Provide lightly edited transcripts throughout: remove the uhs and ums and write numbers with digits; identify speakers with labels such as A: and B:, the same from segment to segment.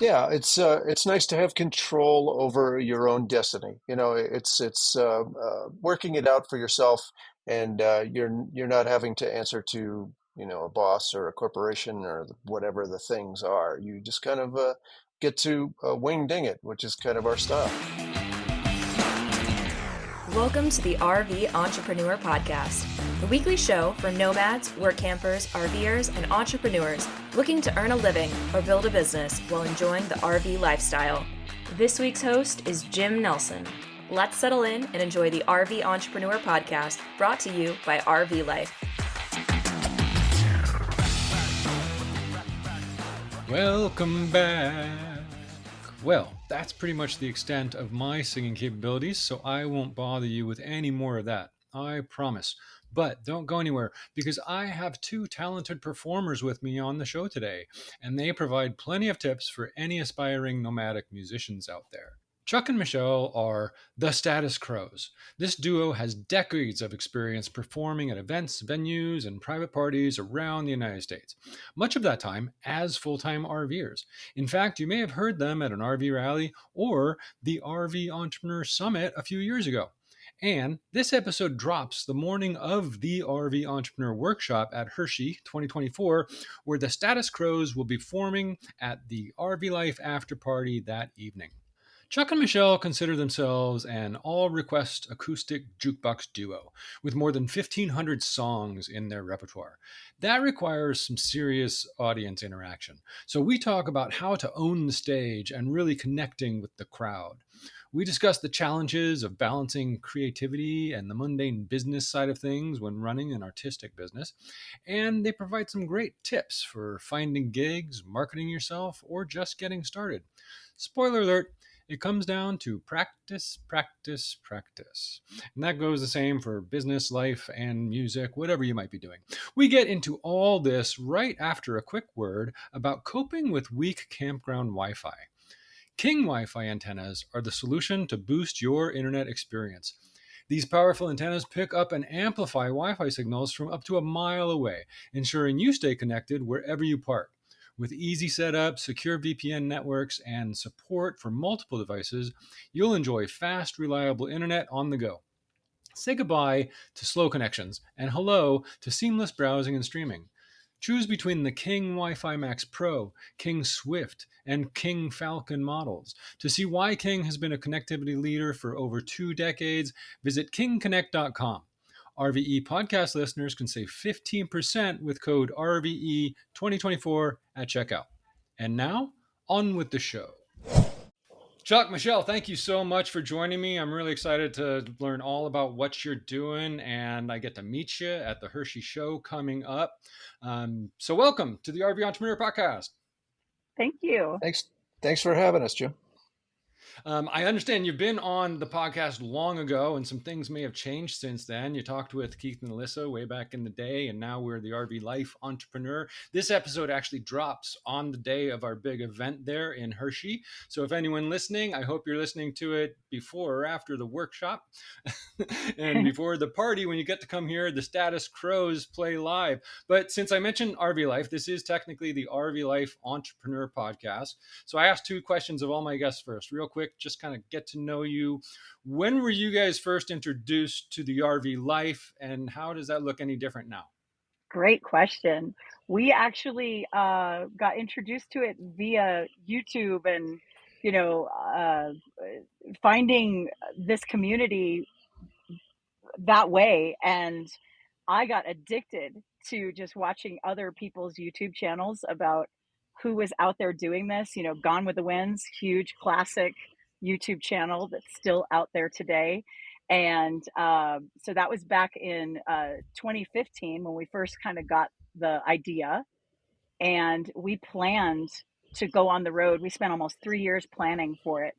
A: Yeah, it's nice to have control over your own destiny. It's working it out for yourself, and you're not having to answer to a boss or a corporation or whatever the things are. You just kind of get to wing ding it, which is kind of our style.
B: Welcome to the RV Entrepreneur Podcast, the weekly show for nomads, work campers, RVers, and entrepreneurs looking to earn a living or build a business while enjoying the RV lifestyle. This week's host is Jim Nelson. Let's settle in and enjoy the RV Entrepreneur Podcast, brought to you by RV Life.
C: Welcome back. Well, that's pretty much the extent of my singing capabilities, so I won't bother you with any more of that. I promise. But don't go anywhere, because I have two talented performers with me on the show today, and they provide plenty of tips for any aspiring nomadic musicians out there. Chuck and Michelle are the Status Crows. This duo has decades of experience performing at events, venues, and private parties around the United States, much of that time as full-time RVers. In fact, you may have heard them at an RV rally or the RV Entrepreneur Summit a few years ago. And this episode drops the morning of the RV Entrepreneur Workshop at Hershey 2024, where the Status Crows will be performing at the RV Life After Party that evening. Chuck and Michelle consider themselves an all-request acoustic jukebox duo with more than 1,500 songs in their repertoire. That requires some serious audience interaction. So we talk about how to own the stage and really connecting with the crowd. We discuss the challenges of balancing creativity and the mundane business side of things when running an artistic business. And they provide some great tips for finding gigs, marketing yourself, or just getting started. Spoiler alert, it comes down to practice, practice, practice. And that goes the same for business, life, and music, whatever you might be doing. We get into all this right after a quick word about coping with weak campground Wi-Fi. King Wi-Fi antennas are the solution to boost your internet experience. These powerful antennas pick up and amplify Wi-Fi signals from up to a mile away, ensuring you stay connected wherever you park. With easy setup, secure VPN networks, and support for multiple devices, you'll enjoy fast, reliable internet on the go. Say goodbye to slow connections and hello to seamless browsing and streaming. Choose between the King Wi-Fi Max Pro, King Swift, and King Falcon models. To see why King has been a connectivity leader for over 2 decades, visit kingconnect.com. RVE podcast listeners can save 15% with code RVE 2024 at checkout. And now, on with the show. Chuck, Michelle, thank you so much for joining me. I'm really excited to learn all about what you're doing, and I get to meet you at the Hershey Show coming up. So welcome to the RV Entrepreneur Podcast.
D: Thank you.
A: Thanks for having us, Jim.
C: I understand you've been on the podcast long ago, and some things may have changed since then. You talked with Keith and Alyssa way back in the day, and now we're the RV Life Entrepreneur. This episode actually drops on the day of our big event there in Hershey. So if anyone listening, I hope you're listening to it before or after the workshop and before the party when you get to come here. The Status Crows play live. But since I mentioned RV Life, this is technically the RV Life Entrepreneur Podcast. So I asked 2 questions of all my guests first, real quick, just kind of get to know you. When were you guys first introduced to the RV life, and how does that look any different now?
D: Great question. We actually got introduced to it via YouTube and, finding this community that way. And I got addicted to just watching other people's YouTube channels about who was out there doing this. Gone with the Winds, huge classic YouTube channel that's still out there today. And so that was back in 2015 when we first kind of got the idea, and we planned to go on the road. We spent almost 3 years planning for it,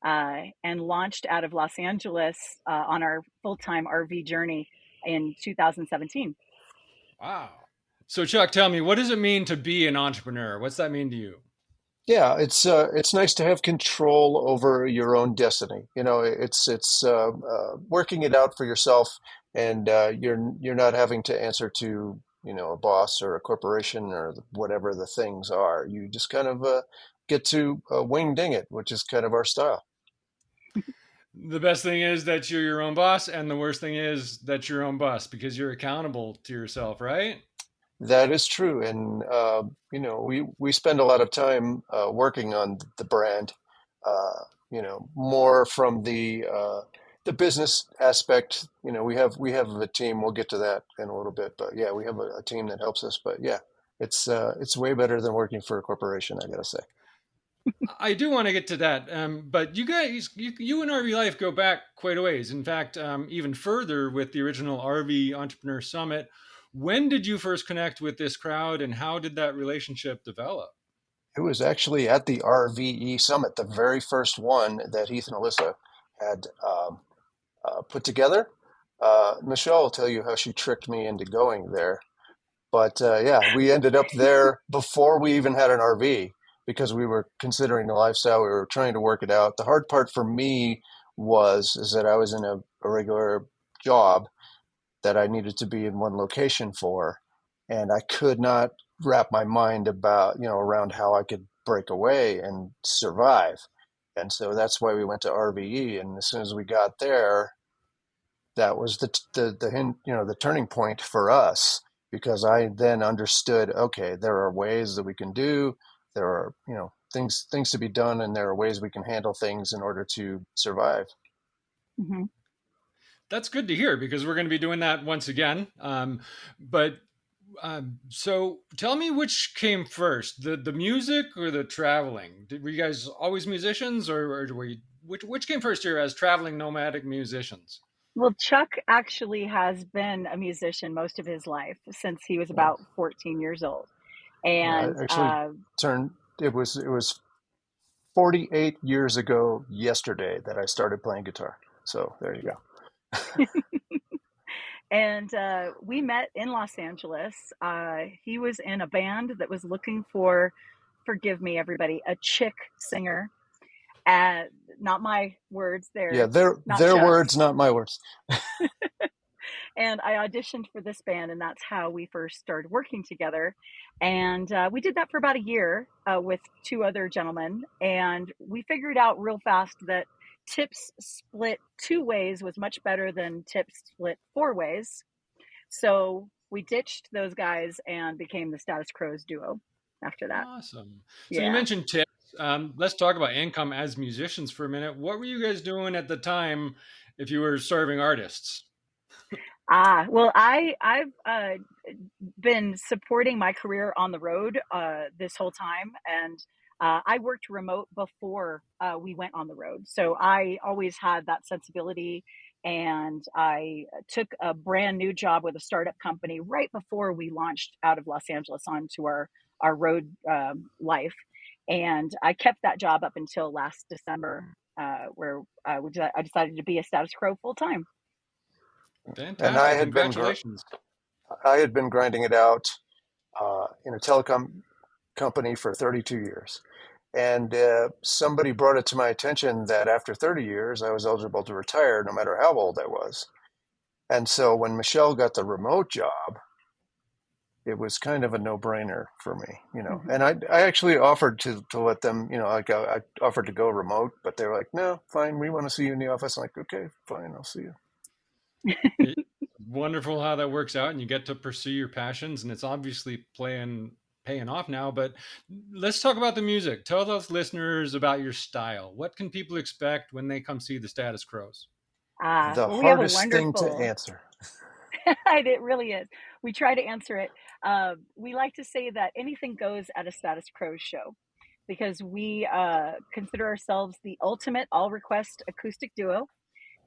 D: and launched out of Los Angeles on our full-time RV journey in 2017.
C: Wow. So Chuck, tell me, what does it mean to be an entrepreneur? What's that mean to you?
A: Yeah, it's nice to have control over your own destiny. It's working it out for yourself, and you're not having to answer to a boss or a corporation or whatever the things are. You just kind of get to wing ding it, which is kind of our style.
C: The best thing is that you're your own boss, and the worst thing is that you're your own boss because you're accountable to yourself, right?
A: That is true, and we spend a lot of time working on the brand. More from the business aspect. We have a team. We'll get to that in a little bit, but yeah, we have a team that helps us. But yeah, it's way better than working for a corporation, I gotta say.
C: I do want to get to that, but you guys, you and RV Life go back quite a ways. In fact, even further with the original RV Entrepreneur Summit. When did you first connect with this crowd, and how did that relationship develop?
A: It was actually at the RVE Summit, the very first one that Heath and Alyssa had put together. Michelle will tell you how she tricked me into going there. But yeah, we ended up there before we even had an RV because we were considering the lifestyle. We were trying to work it out. The hard part for me is that I was in a regular job that I needed to be in one location for, and I could not wrap my mind around how I could break away and survive. And so that's why we went to RVE. And as soon as we got there, that was the turning point for us because I then understood, okay, there are ways that we can do, there are things to be done, and there are ways we can handle things in order to survive.
D: Mm-hmm.
C: That's good to hear because we're going to be doing that once again. But so tell me which came first, the music or the traveling? Were you guys always musicians, or were you, which came first here as traveling nomadic musicians?
D: Well, Chuck actually has been a musician most of his life since he was
A: Yeah,
D: about 14 years old.
A: yeah.
D: And
A: I actually turned. It was 48 years ago yesterday that I started playing guitar. So there you go.
D: we met in Los Angeles. He was in a band that was looking for, forgive me, everybody, a chick singer. Uh, Not my words
A: Yeah,
D: there, not
A: their words,
D: Chuck's.
A: not my words.
D: And I auditioned for this band, and that's how we first started working together. And we did that for about a year with two other gentlemen, and we figured out real fast that tips split two ways was much better than tips split four ways. So we ditched those guys and became the Status Quo's duo after that.
C: Awesome. So you
D: Yeah.
C: mentioned tips. Let's talk about income as musicians for a minute. What were you guys doing at the time if you were serving artists?
D: Well, I've been supporting my career on the road this whole time, and I worked remote before we went on the road, so I always had that sensibility. And I took a brand new job with a startup company right before we launched out of Los Angeles onto our road life, and I kept that job up until last December, where I decided to be a Status Quo full time.
A: And
C: Fantastic. Congratulations.
A: I had been grinding it out in a telecom company for 32 years. And somebody brought it to my attention that after 30 years, I was eligible to retire no matter how old I was. And so when Michelle got the remote job, it was kind of a no-brainer for me.
D: Mm-hmm.
A: And I actually offered to let them, I offered to go remote, but they were like, no, fine, we want to see you in the office. I'm like, okay, fine, I'll see you.
C: It's wonderful how that works out and you get to pursue your passions, and it's obviously paying off now. But let's talk about the music. Tell those listeners about your style. What can people expect when they come see the Status Quos?
A: The
D: Well, we have a
A: hardest thing to
D: wonderful,
A: answer.
D: it really is. We try to answer it. We like to say that anything goes at a Status Quo show because we consider ourselves the ultimate all request acoustic duo.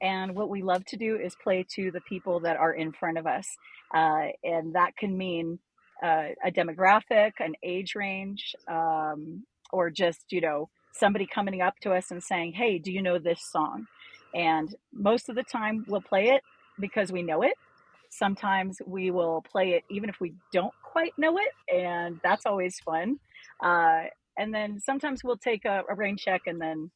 D: And what we love to do is play to the people that are in front of us. And that can mean a demographic, an age range, or just, somebody coming up to us and saying, hey, do you know this song? And most of the time we'll play it because we know it. Sometimes we will play it even if we don't quite know it. And that's always fun. And then sometimes we'll take a rain check and then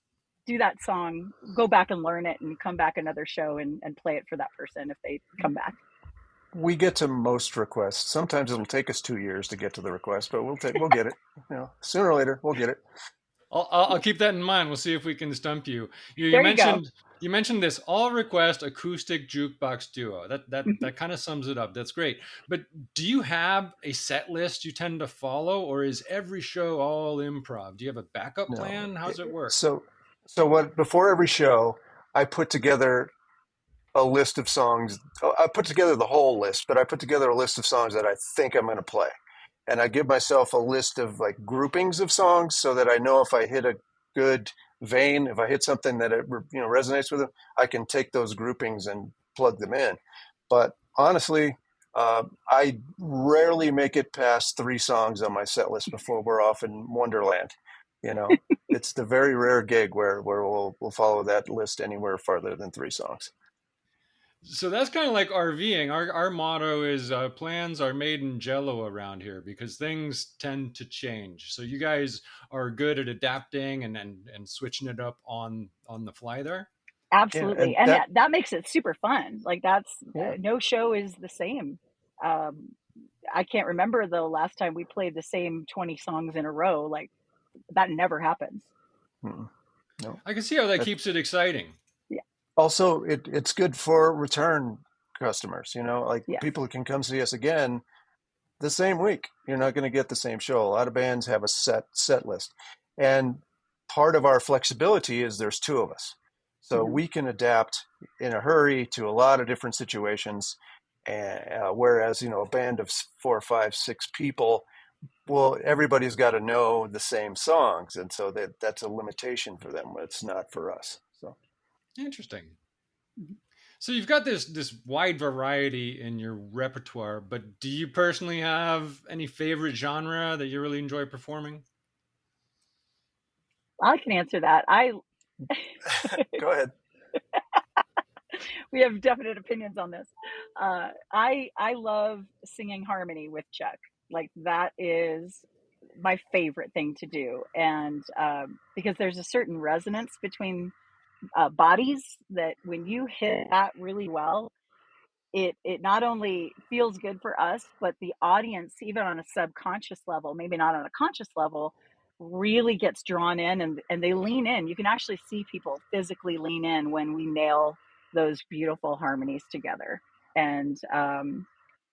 D: do that song, go back and learn it, and come back another show and play it for that person if they come back.
A: We get to most requests. Sometimes it'll take us 2 years to get to the request, but we'll get it. Sooner or later we'll get it.
C: I'll keep that in mind. We'll see if we can stump you. You
D: There you go.
C: mentioned this all request acoustic jukebox duo.
D: Mhm.
C: That kind of sums it up. That's great. But do you have a set list you tend to follow, or is every show all improv? Do you have a backup
A: No.
C: plan? How does it work?
A: So what? Before every show, I put together a list of songs. I put together the whole list, but I put together a list of songs that I think I'm going to play. And I give myself a list of like groupings of songs so that I know if I hit a good vein, if I hit something that it resonates with them, I can take those groupings and plug them in. But honestly, I rarely make it past 3 songs on my set list before we're off in Wonderland. You know, it's the very rare gig where we'll follow that list anywhere farther than 3 songs.
C: So that's kind of like RVing. Our motto is plans are made in jello around here because things tend to change. So you guys are good at adapting and switching it up on the fly there.
A: Yeah,
D: Absolutely.
A: and
D: And
A: that
D: that makes it super fun. Like that's
A: yeah.
D: no show is the same. Um, I can't remember the last time we played the same 20 songs in a row. Like that never happens.
A: Mm, no.
C: I can see how that
A: That's
C: keeps it exciting.
D: Yeah.
A: also it's good for return customers. Like
D: Yes.
A: people who can come see us again the same week. You're not going to get the same show. A lot of bands have a set list, and part of our flexibility is there's 2 of us, so
D: Hmm.
A: we can adapt in a hurry to a lot of different situations. And whereas a band of 4, 5, 6 people, well, everybody's got to know the same songs, and so that's a limitation for them. It's not for us. So
C: Interesting.
D: Hmm.
C: So you've got this wide variety in your repertoire, but do you personally have any favorite genre that you really enjoy performing?
D: I can answer that.
A: go ahead.
D: We have definite opinions on this. I love singing harmony with Chuck. Like that is my favorite thing to do, and because there's a certain resonance between bodies that when you hit that really well, it not only feels good for us, but the audience, even on a subconscious level, maybe not on a conscious level, really gets drawn in and they lean in. You can actually see people physically lean in when we nail those beautiful harmonies together. And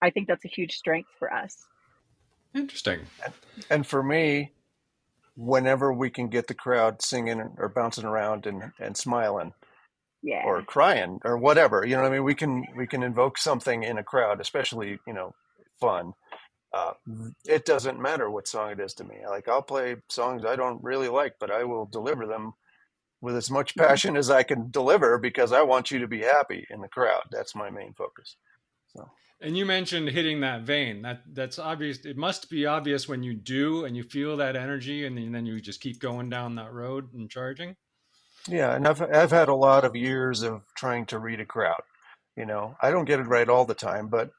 D: I think that's a huge strength for us.
C: Interesting.
A: And for me, whenever we can get the crowd singing or bouncing around and smiling or
D: Yeah.
A: crying or whatever, what I mean, we can invoke something in a crowd, especially fun. uh, it doesn't matter what song it is to me. Like, I'll play songs I don't really like, but I will deliver them with as much passion as I can deliver because I want you to be happy in the crowd. That's my main focus. So
C: And you mentioned hitting that vein. That's obvious. It must be obvious when you do and you feel that energy, and then you just keep going down that road and charging.
A: yeah, and I've had a lot of years of trying to read a crowd. I don't get it right all the time, but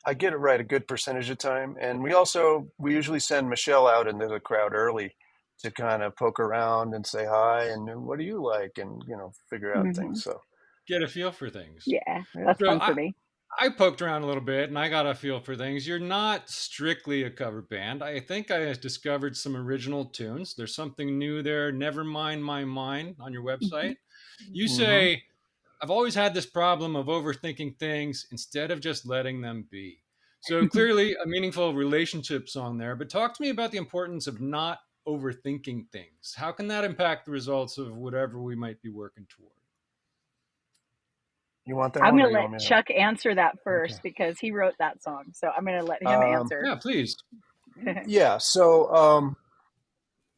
A: I get it right a good percentage of time. And we usually send Michelle out into the crowd early to kind of poke around and say hi and what do you like, and figure out
D: Hmm.
A: things. So
C: Get a feel for things.
D: Yeah,
A: yeah.
D: that's
C: So
D: fun for
C: I,
D: me.
C: I poked around a little bit and I got a feel for things. You're not strictly a cover band. I think I discovered some original tunes. There's something new there. Never mind my mind on your
D: Hmm.
C: website. You
A: Hmm.
C: say, I've always had this problem of overthinking things instead of just letting them be. So clearly a meaningful relationship song there, but talk to me about the importance of not overthinking things. How can that impact the results of whatever we might be working toward?
A: You want that
D: I'm
A: one
D: going
A: or
D: to
A: you
D: let
A: want me to?
D: Chuck answer that
A: Okay.
D: first because he wrote that song. So I'm going to let him
A: Um,
D: answer.
C: Yeah, please.
A: yeah. So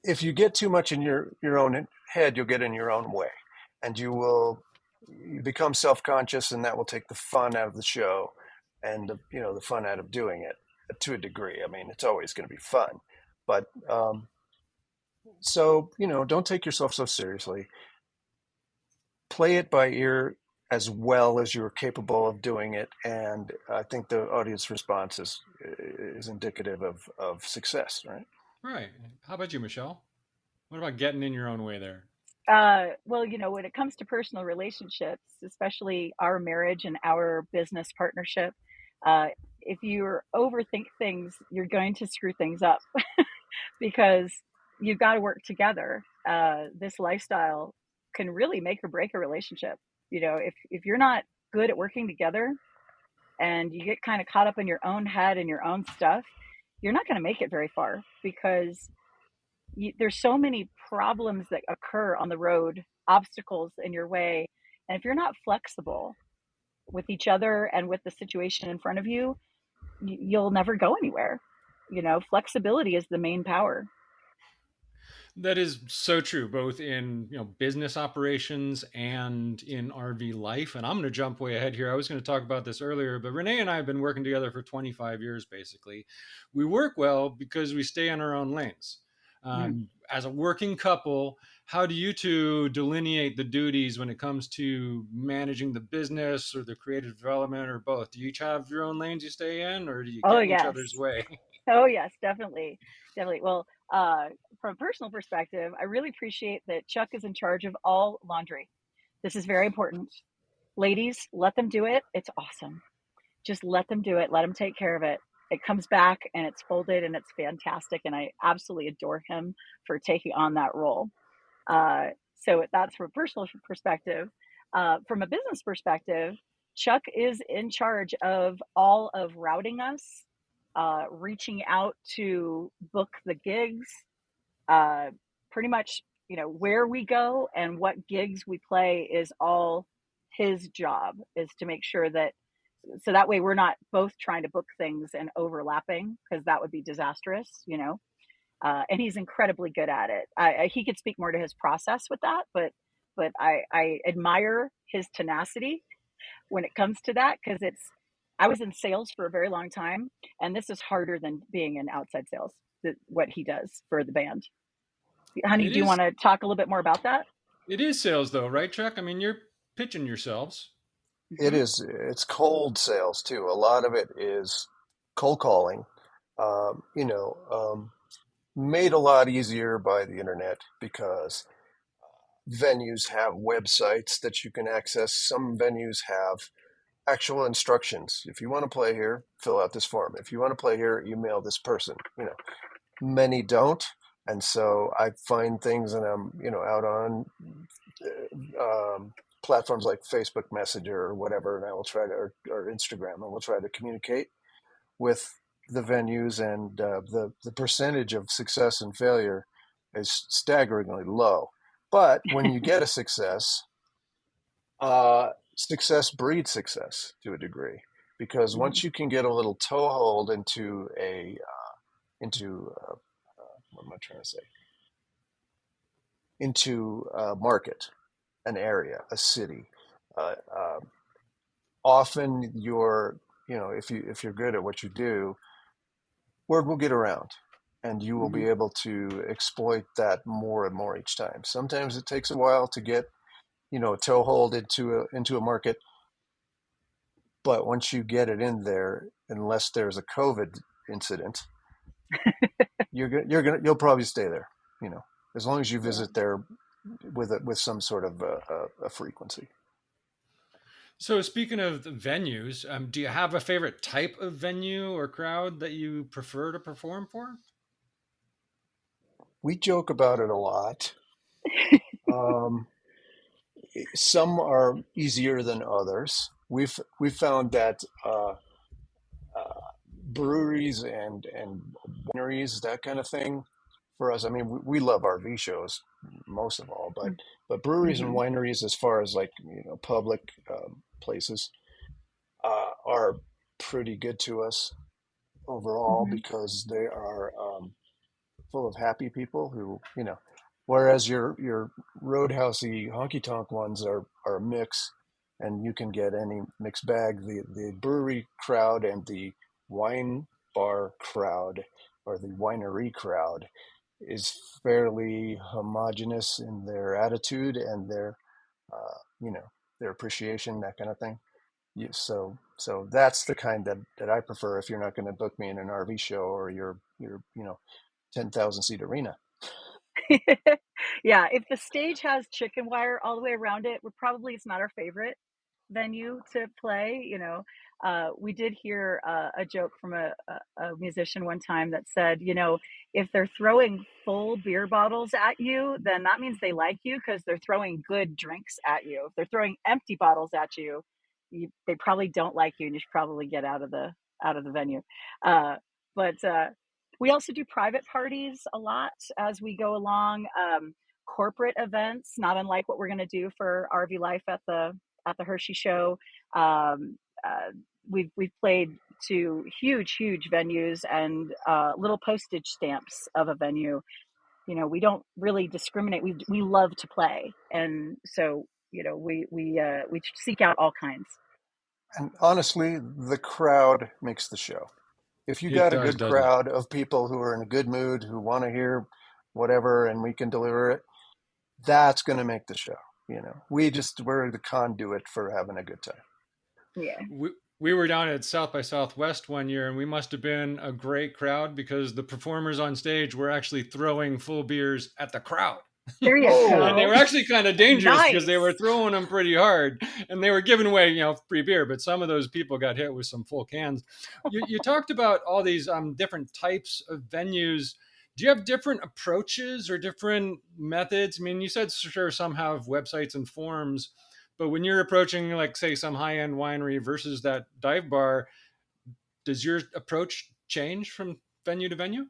A: if you get too much in your own head, you'll get in your own way, and you become self-conscious, and that will take the fun out of the show, and the fun out of doing it to a degree. I mean, it's always going to be fun, but so don't take yourself so seriously. Play it by ear as well as you're capable of doing it, and I think the audience response is indicative of success, right?
C: Right. How about you, Michelle? What about getting in your own way there?
D: Well, when it comes to personal relationships, especially our marriage and our business partnership, Uh, if you overthink things, you're going to screw things up because you've got to work together. This lifestyle can really make or break a relationship. If you're not good at working together and you get kind of caught up in your own head and your own stuff, you're not going to make it very far because there's so many problems that occur on the road, obstacles in your way. And if you're not flexible with each other and with the situation in front of you, you'll never go anywhere. Flexibility is the main power.
C: That is so true, both in business operations and in RV life. And I'm going to jump way ahead here. I was going to talk about this earlier, but Renee and I have been working together for 25 years. Basically, we work well because we stay in our own lanes.
D: Mm.
C: As a working couple, how do you two delineate the duties when it comes to managing the business or the creative development, or both? Do you each have your own lanes you stay in, or do you
D: Oh
C: get in each
D: yes.
C: other's way?
D: Oh yes, definitely. Definitely. Well, from a personal perspective, I really appreciate that Chuck is in charge of all laundry. This is very important. Ladies, let them do it. It's awesome. Just let them do it. Let them take care of it. It comes back and it's folded and it's fantastic. And I absolutely adore him for taking on that role. So that's from a personal perspective. From a business perspective, Chuck is in charge of all of routing us, reaching out to book the gigs, uh, pretty much, where we go and what gigs we play is all his job, is to make sure that, so that way we're not both trying to book things and overlapping, because that would be disastrous. And he's incredibly good at it. He could speak more to his process with that, but I admire his tenacity when it comes to that, because I was in sales for a very long time, and this is harder than being in outside sales. What he does for the band, honey.
C: It
D: Do you
C: is
D: want to talk a little bit more about that?
C: it is sales though, right, Chuck? I mean, you're pitching yourselves.
A: It
D: Mm-hmm.
A: is. It's cold sales too. A lot of it is cold calling. Um, you know, um, Made a lot easier by the internet because venues have websites that you can access. Some venues have actual instructions. If you want to play here, fill out this form. If you want to play here, email this person. Many don't, and so I find things, and I'm out on platforms like Facebook Messenger or whatever, and I will try to, or Instagram, and we'll try to communicate with the venues, and the percentage of success and failure is staggeringly low. But when you get a success, success breeds success to a degree, because
D: Mm-hmm.
A: once you can get a little toehold into what am I trying to say? Into a market, an area, a city. Uh, uh, Often if you're good at what you do, word will get around, and you will
D: Mm-hmm.
A: be able to exploit that more and more each time. Sometimes it takes a while to get a toehold into a market, but once you get it in there, unless there's a COVID incident, you'll probably stay there. As long as you
D: Yeah.
A: visit there with some sort of a frequency.
C: So, speaking of the venues, do you have a favorite type of venue or crowd that you prefer to perform for?
A: We joke about it a lot. Um, some are easier than others. We've found that uh, breweries and wineries, that kind of thing, for us. I mean, we love RV shows most of all, but breweries and
D: Mm-hmm.
A: wineries, as far as like public places, are pretty good to us overall,
D: Mm-hmm.
A: because they are full of happy people who whereas your roadhousey honky tonk ones are a mix, and you can get any mixed bag. The brewery crowd and the wine bar crowd, or the winery crowd, is fairly homogenous in their attitude and their uh, you know their appreciation, that kind of thing. So that's the kind that I prefer if you're not going to book me in an RV show or your 10,000 seat arena.
D: Yeah, if the stage has chicken wire all the way around it, we're probably, it's not our favorite. venue to play. We did hear a joke from a musician one time that said, if they're throwing full beer bottles at you, then that means they like you because they're throwing good drinks at you. If they're throwing empty bottles at you, they probably don't like you, and you should probably get out of the venue. But we also do private parties a lot as we go along. Corporate events, not unlike what we're going to do for RV Life at the Hershey Show. Um, we've played to huge venues and little postage stamps of a venue. We don't really discriminate. We love to play, and so we seek out all kinds.
A: And honestly, the crowd makes the show. If you
C: It
A: got a
C: does,
A: good
C: doesn't it?
A: crowd of people who are in a good mood, who want to hear whatever, and we can deliver it, that's going to make the show. We're the conduit for having a good time.
D: Yeah.
C: We were down at South by Southwest one year, and we must have been a great crowd because the performers on stage were actually throwing full beers at the crowd.
D: There you
A: Oh,
C: And they
D: go.
C: were actually kind of dangerous because they were
D: Nice.
C: throwing them pretty hard, and they were giving away, free beer. But some of those people got hit with some full cans. You talked about all these different types of venues. Do you have different approaches or different methods? I mean, you said sure some have websites and forums, but when you're approaching, like, say, some high-end winery versus that dive bar, does your approach change from venue to venue?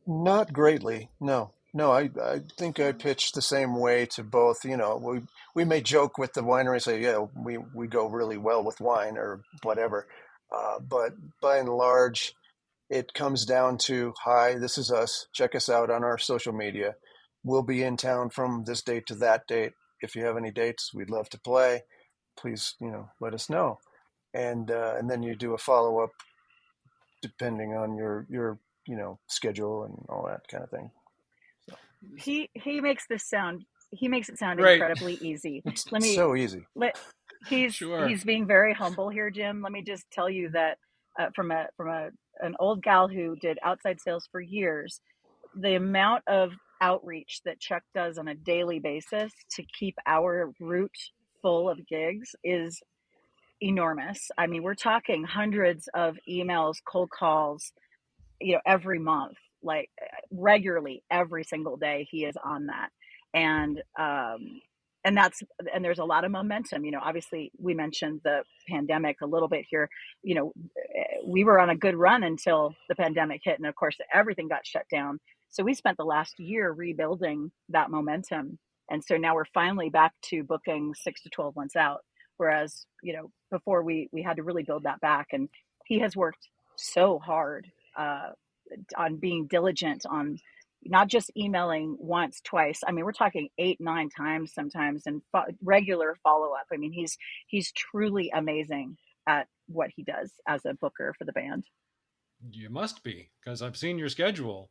A: not greatly. No, no. I think I pitch the same way to both. We may joke with the winery, say, yeah, we go really well with wine or whatever. But by and large, it comes down to, hi, this is us. Check us out on our social media. We'll be in town from this date to that date. If you have any dates, we'd love to play. Please, let us know. And then you do a follow up depending on your schedule and all that kind of thing. So
D: He makes it sound
C: Right.
D: incredibly easy.
A: it's
D: Let me
A: so easy.
D: let
C: Sure.
D: he's being very humble here, Jim. Let me just tell you that from an old gal who did outside sales for years, the amount of outreach that Chuck does on a daily basis to keep our route full of gigs is enormous. I mean, we're talking hundreds of emails, cold calls, every month, like regularly every single day he is on that. And um and that's and there's a lot of momentum. Obviously we mentioned the pandemic a little bit here. We were on a good run until the pandemic hit, and of course everything got shut down. So we spent the last year rebuilding that momentum, and so now we're finally back to booking 6 to 12 months out, whereas before we had to really build that back. And he has worked so hard uh, on being diligent, on not just emailing once, twice. I mean, we're talking 8, 9 times sometimes, and regular follow up. I mean, he's truly amazing at what he does as a booker for the band.
C: You must be, because I've seen your schedule.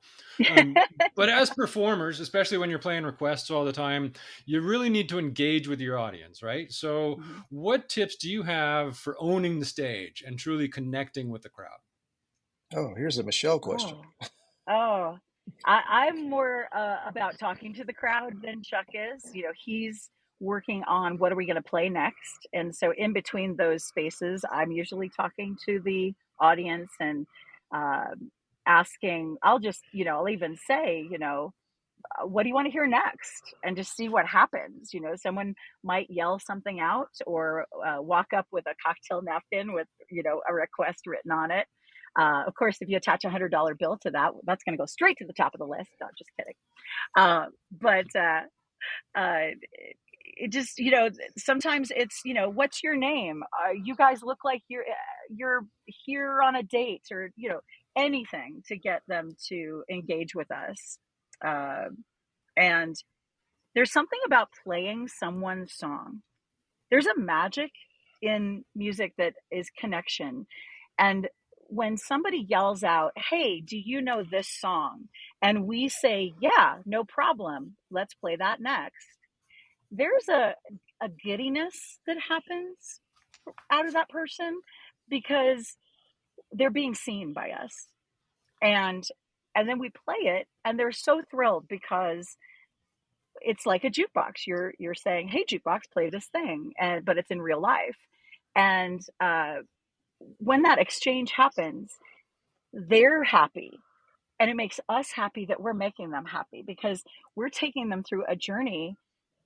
C: But as performers, especially when you're playing requests all the time, you really need to engage with your audience, right? So,
D: Mhm.
C: what tips do you have for owning the stage and truly connecting with the crowd?
A: Oh, here's a Michelle question.
D: Oh, oh, I'm more about talking to the crowd than Chuck is. He's working on what are we going to play next, and so in between those spaces, I'm usually talking to the audience and uh, asking. I'll even say, what do you want to hear next, and just see what happens. Someone might yell something out, or walk up with a cocktail napkin with a request written on it. Of course, if you attach $100 bill to that, that's going to go straight to the top of the list. No, just kidding. But uh, it just, sometimes it's, what's your name? You guys look like you're here on a date, or anything to get them to engage with us. Uh, and there's something about playing someone's song. There's a magic in music that is connection. And when somebody yells out, "Hey, do you know this song?" And we say, "Yeah, no problem. Let's play that next." There's a giddiness that happens out of that person because they're being seen by us. And then we play it, and they're so thrilled because it's like a jukebox. You're saying, "Hey, jukebox, play this thing," and but it's in real life. And when that exchange happens, they're happy, and it makes us happy that we're making them happy because we're taking them through a journey.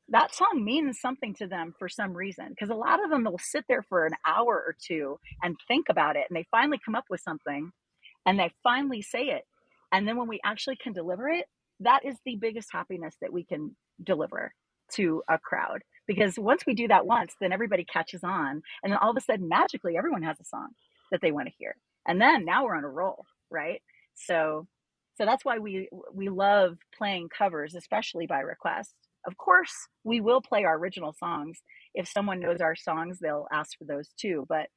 D: That song means something to them for some reason, because a lot of them will sit there for an hour or two and think about it, and they finally come up with something, and they finally say it. And then when we actually can deliver it, that is the biggest happiness that we can deliver to a crowd. Because once we do that once, then everybody catches on. And then all of a sudden, magically, everyone has a song that they want to hear. And then now we're on a roll, right? So that's why we love playing covers, especially by request. Of course, we will play our original songs. If someone knows our songs, they'll ask for those too. But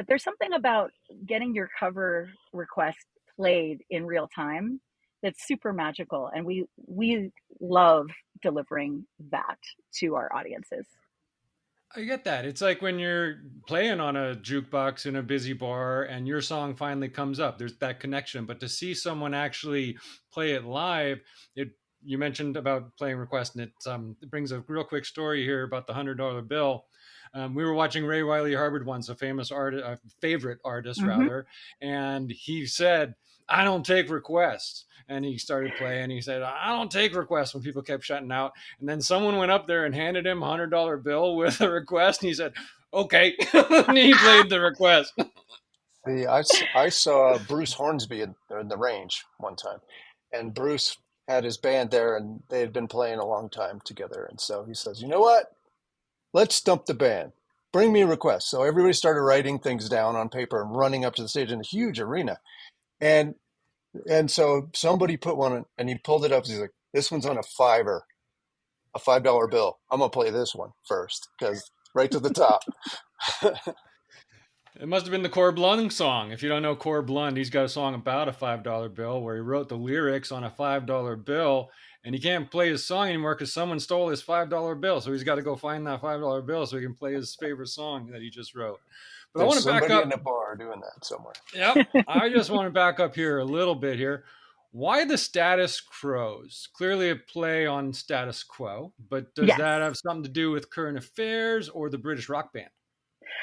D: there's something about getting your cover request played in real time that's super magical, and we love delivering that to our audiences.
C: I get that. It's like when you're playing on a jukebox in a busy bar and your song finally comes up. There's that connection. But to see someone actually play it live, it you mentioned about playing request, and it brings a real quick story here about the $100 bill. We were watching Ray Wiley Hubbard once, a famous artist, a favorite artist
D: Mm-hmm.
C: rather, and he said, "I don't take requests." And he started playing. He said, "I don't take requests," when people kept shutting out. And then someone went up there and handed him a $100 bill with a request. And he said, "Okay." And he played the request.
A: See, I saw Bruce Hornsby in the range one time, and Bruce had his band there, and they had been playing a long time together. And so he says, "You know what? Let's stump the band. Bring me a request." So everybody started writing things down on paper and running up to the stage in a huge arena. And so somebody put one in, and he pulled it up. He's like, "This one's on a fiver, a $5 bill. I'm gonna play this one first because right to the top."
C: It must have been the Cor Blund song. If you don't know Cor Blund, he's got a song about a $5 bill where he wrote the lyrics on a $5 bill, and he can't play his song anymore because someone stole his $5 bill. So he's got to go find that $5 bill so he can play his favorite song that he just wrote. But I
A: There's
C: want to back
A: somebody
C: up.
A: in a bar doing that somewhere.
C: Yep. I just want to back up here a little bit here. Why the Status Crows? Clearly a play on status quo, but does
D: Yes.
C: that have something to do with current affairs or the British rock band?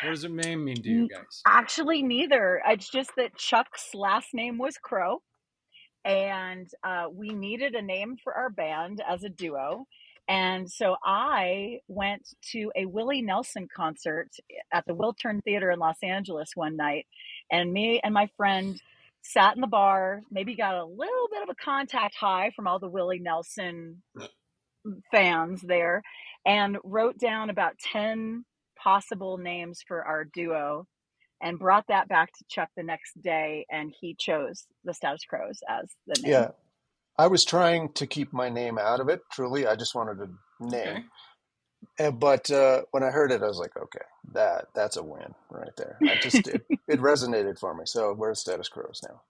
C: What does it mean to you guys?
D: Actually, neither. It's just that Chuck's last name was Crow, and we needed a name for our band as a duo. And so I went to a Willie Nelson concert at the Wiltern Theater in Los Angeles one night, and me and my friend sat in the bar, maybe got a little bit of a contact high from all the Willie Nelson fans there, and wrote down about 10 possible names for our duo and brought that back to Chuck the next day, and he chose the Status Crows as the name.
A: Yeah, I was trying to keep my name out of it. Truly, I just wanted a name.
C: Okay.
A: But when I heard it, I was like, okay, that's a win right there. It resonated for me. So we're Status Crows now.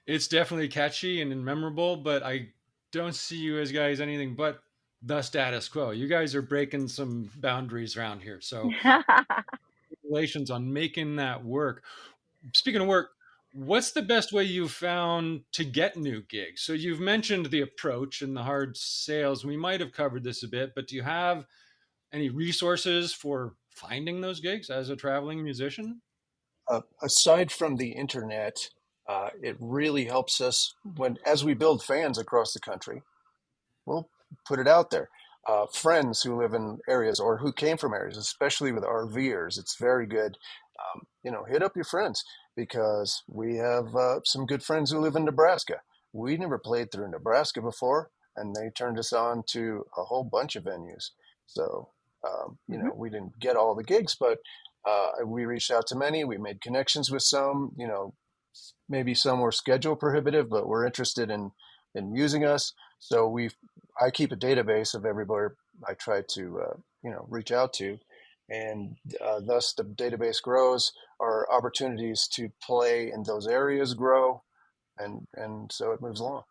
C: It's definitely catchy and memorable, but I don't see you as guys anything but the status quo. You guys are breaking some boundaries around here. So congratulations on making that work. Speaking of work, what's the best way you've found to get new gigs? So you've mentioned the approach and the hard sales. We might have covered this a bit, but do you have any resources for finding those gigs as a traveling musician?
A: Aside from the internet, it really helps us as we build fans across the country. We'll put it out there. Friends who live in areas or who came from areas, especially with RVers, it's very good. Hit up your friends because we have some good friends who live in Nebraska. We never played through Nebraska before, and they turned us on to a whole bunch of venues. So, we didn't get all the gigs, but we reached out to many. We made connections with some. Maybe some were schedule prohibitive, but we're interested in using us. So I keep a database of everybody I try to reach out to, and thus the database grows. Our opportunities to play in those areas grow, and so it moves along.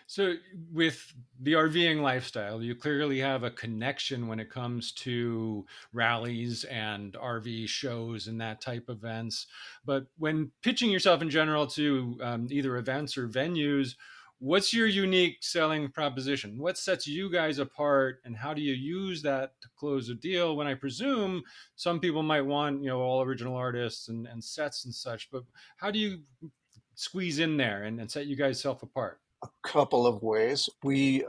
C: So, with the RVing lifestyle, you clearly have a connection when it comes to rallies and RV shows and that type of events. But when pitching yourself in general to either events or venues, What's your unique selling proposition? What sets you guys apart, and how do you use that to close a deal? When I presume some people might want, all original artists and sets and such, but how do you squeeze in there and set you guys self apart?
A: Couple of ways. We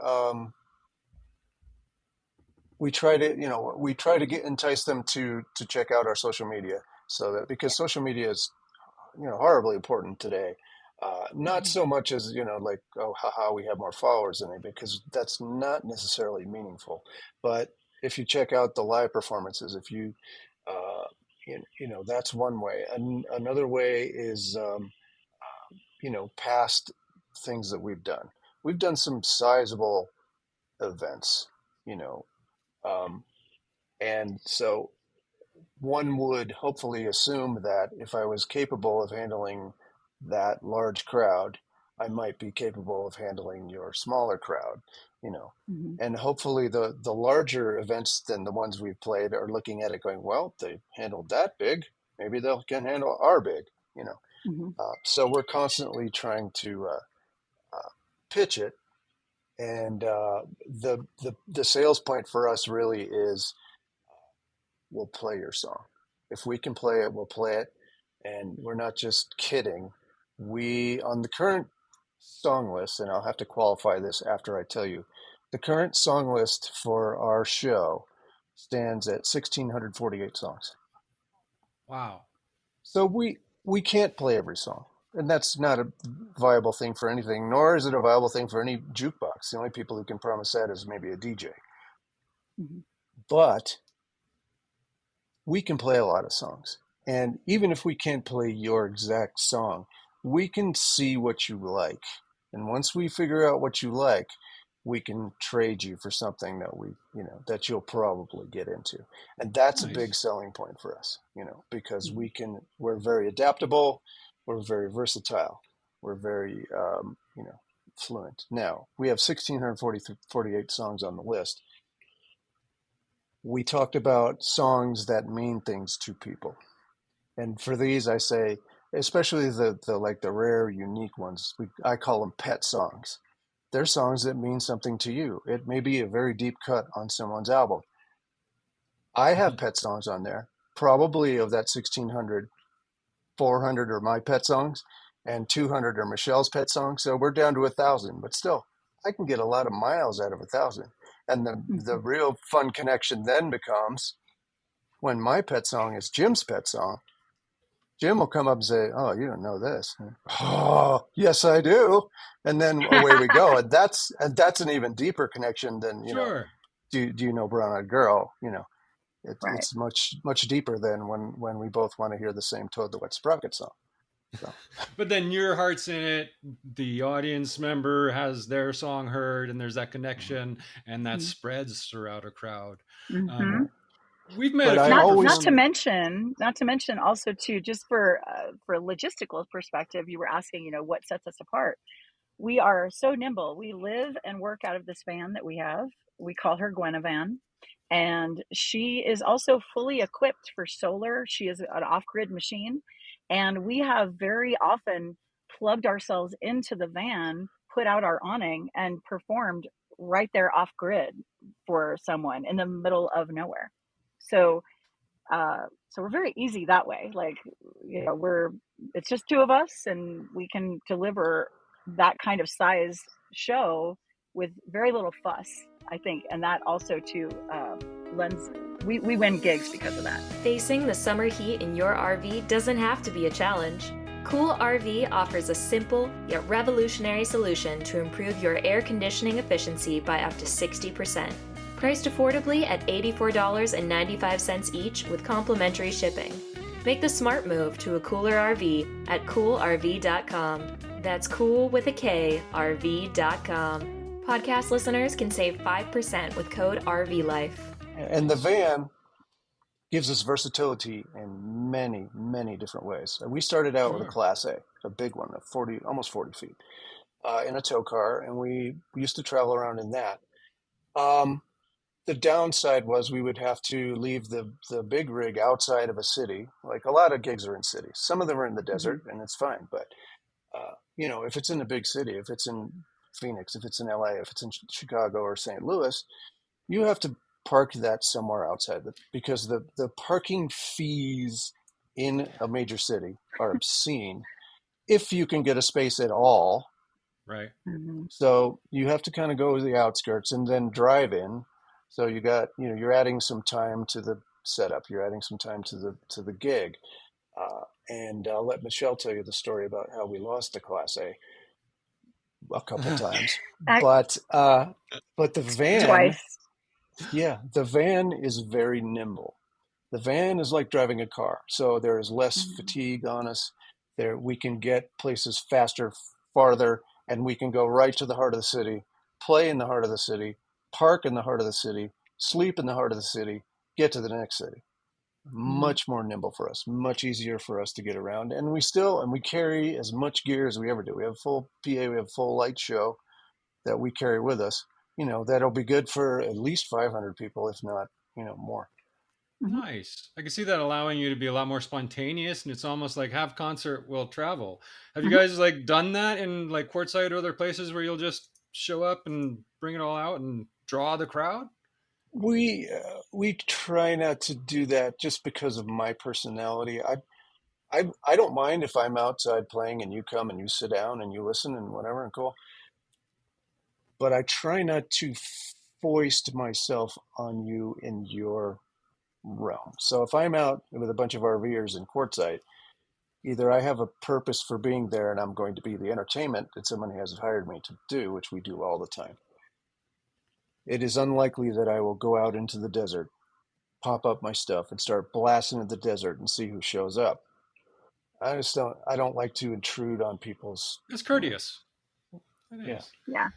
A: try to, we try to entice them to check out our social media, so that, because social media is, horribly important today. Not
D: Mhm.
A: so much as, like, oh, haha, we have more followers than they, because that's not necessarily meaningful. But if you check out the live performances, if you, uh, that's one way. And another way is, past things that we've done. We've done some sizable events, you know, um, and so one would hopefully assume that if I was capable of handling that large crowd, I might be capable of handling your smaller crowd, you know.
D: Mhm.
A: And hopefully the larger events than the ones we've played are looking at it going, well, they handled that big, maybe they can handle our big, you know.
D: Mhm.
A: So we're constantly trying to pitch it, and the sales point for us really is, we'll play your song. If we can play it, we'll play it. And we're not just kidding. We, on the current song list, and I'll have to qualify this after I tell you, the current song list for our show stands at 1,648 songs.
C: Wow.
A: So we can't play every song. And that's not a viable thing for anything, nor is it a viable thing for any jukebox. The only people who can promise that is maybe a DJ.
D: Mhm.
A: But we can play a lot of songs. And even if we can't play your exact song, we can see what you like. And once we figure out what you like, we can trade you for something that that you'll probably get into. And that's a big
C: Nice.
A: selling point for us, because
D: Mhm.
A: we're very adaptable, we're very versatile, we're very, fluent. Now, we have 1,648 songs on the list. We talked about songs that mean things to people. And for these, I say, especially the like the rare, unique ones, I call them pet songs. They're songs that mean something to you. It may be a very deep cut on someone's album. I have pet songs on there. Probably of that 1,600, 400 are my pet songs, and 200 are Michelle's pet songs. So we're down to 1,000. But still, I can get a lot of miles out of 1,000. And the
D: Mhm.
A: real fun connection then becomes when my pet song is Jim's pet song. Jim will come up and say, "Oh, you don't know this." Oh, yes, I do. And then away we go. And that's an even deeper connection than,
C: Sure.
A: do you know Brown Eyed Girl?
D: Right.
A: It's much deeper than when we both want to hear the same Toad the Wet Sprocket song. So
C: But then your heart's in it. The audience member has their song heard, and there's that connection, and that spreads throughout a crowd.
D: Mm-hmm.
C: Um, we've met
A: but
C: a
A: I
C: few
D: Not
A: always
D: to
C: performers.
D: mention, also too, just for logistical perspective, you were asking, what sets us apart. We are so nimble. We live and work out of this van that we have. We call her Guinevere, and she is also fully equipped for solar. She is an off-grid machine, and we have very often plugged ourselves into the van, put out our awning, and performed right there off-grid for someone in the middle of nowhere. So so we're very easy that way. Like, we're it's just two of us, and we can deliver that kind of size show with very little fuss, I think. And that also too lends we win gigs because of that.
B: Facing the summer heat in your RV doesn't have to be a challenge. Cool RV offers a simple yet revolutionary solution to improve your air conditioning efficiency by up to 60%. Priced affordably at $84.95 each with complimentary shipping. Make the smart move to a cooler RV at coolrv.com. That's cool with a K, RV.com. Podcast listeners can save 5% with code RVLife.
A: and the van gives us versatility in many, many different ways. We started out with a
C: Sure.
A: Class A big one, of 40, almost 40 feet, in a tow car, and we used to travel around in that. Um, the downside was we would have to leave the big rig outside of a city. Like, a lot of gigs are in cities. Some of them are in the
D: Mm-hmm.
A: desert, and it's fine. But if it's in a big city, if it's in Phoenix, if it's in LA, if it's in Chicago or St. Louis, you have to park that somewhere outside because the parking fees in a major city are obscene if you can get a space at all.
C: Right.
D: Mhm.
A: So you have to kind of go to the outskirts and then drive in. So you're adding some time to the setup. You're adding some time to the gig. And I'll let Michelle tell you the story about how we lost the Class a couple times.
D: I,
A: But the van,
D: Twice.
A: yeah, the van is very nimble. The van is like driving a car, so there is less
D: Mhm.
A: fatigue on us. There, we can get places faster, farther, and we can go right to the heart of the city, play in the heart of the city, park in the heart of the city, sleep in the heart of the city, get to the next city.
D: Mhm.
A: Much more nimble for us, much easier for us to get around, and we carry as much gear as we ever do. We have full PA, we have full light show that we carry with us. That'll be good for at least 500 people, if not, more.
D: Mhm.
C: Nice. I can see that allowing you to be a lot more spontaneous, and it's almost like have concert will travel. Have you
D: Mhm.
C: guys like done that in like courtside or other places where you'll just show up and bring it all out and draw the crowd?
A: We try not to do that just because of my personality. I don't mind if I'm outside playing and you come and you sit down and you listen and whatever and cool, but I try not to foist myself on you in your realm. So if I'm out with a bunch of RVers in courtside, either I have a purpose for being there and I'm going to be the entertainment that someone has hired me to do, which we do all the time. It is unlikely that I will go out into the desert, pop up my stuff, and start blasting in the desert and see who shows up. I don't like to intrude on people's,
C: It's courteous. It
A: yeah.
C: is.
D: Yeah.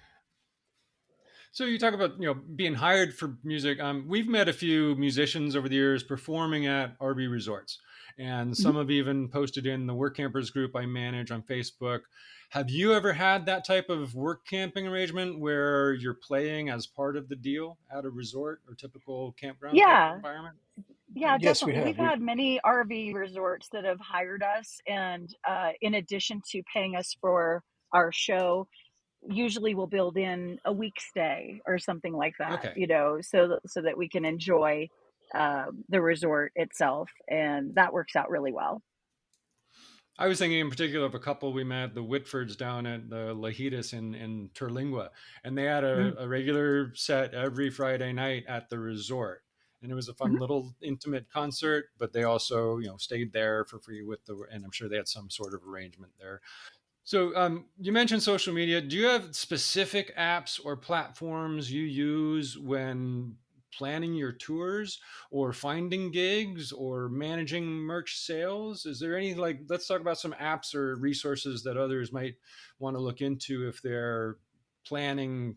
C: So you talk about being hired for music. We've met a few musicians over the years performing at RV resorts, and
D: Mhm.
C: some have even posted in the work campers group I manage on Facebook. Have you ever had that type of work camping arrangement where you're playing as part of the deal at a resort or typical campground type
D: Yeah.
C: environment?
D: Yeah,
A: Yes, we
D: definitely.
A: have.
D: We've had many RV resorts that have hired us, and in addition to paying us for our show, usually we'll build in a week stay or something like that,
C: Okay.
D: so that we can enjoy the resort itself, and that works out really well.
C: I was thinking in particular of a couple we met, the Whitfords down at the Lajitas in Terlingua, and they had
D: Mm.
C: a regular set every Friday night at the resort. And it was a fun
D: Mhm.
C: little intimate concert, but they also, stayed there for free and I'm sure they had some sort of arrangement there. So you mentioned social media. Do you have specific apps or platforms you use when planning your tours or finding gigs or managing merch sales? Is there any like, let's talk about some apps or resources that others might want to look into if they're planning